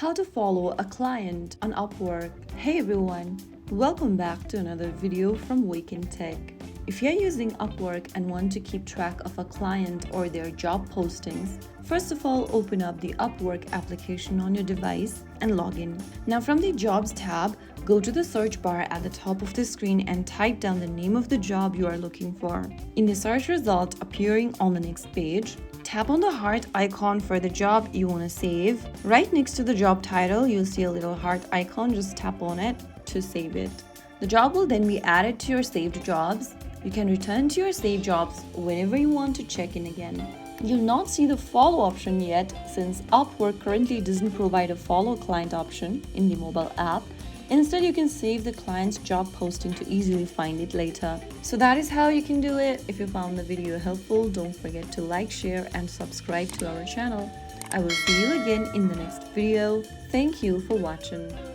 How to follow a client on Upwork. Hey everyone, welcome back to another video from Wake&Tech. If you're using Upwork and want to keep track of a client or their job postings, first of all, open up the Upwork application on your device and log in. Now from the Jobs tab, go to the search bar at the top of the screen and type down the name of the job you are looking for. In the search result appearing on the next page, tap on the heart icon for the job you want to save. Right next to the job title, you'll see a little heart icon. Just tap on it to save it. The job will then be added to your saved jobs. You can return to your saved jobs whenever you want to check in again. You'll not see the follow option yet since Upwork currently doesn't provide a follow client option in the mobile app. Instead, you can save the client's job posting to easily find it later. So that is how you can do it. If you found the video helpful, don't forget to like, share and subscribe to our channel. I will see you again in the next video. Thank you for watching.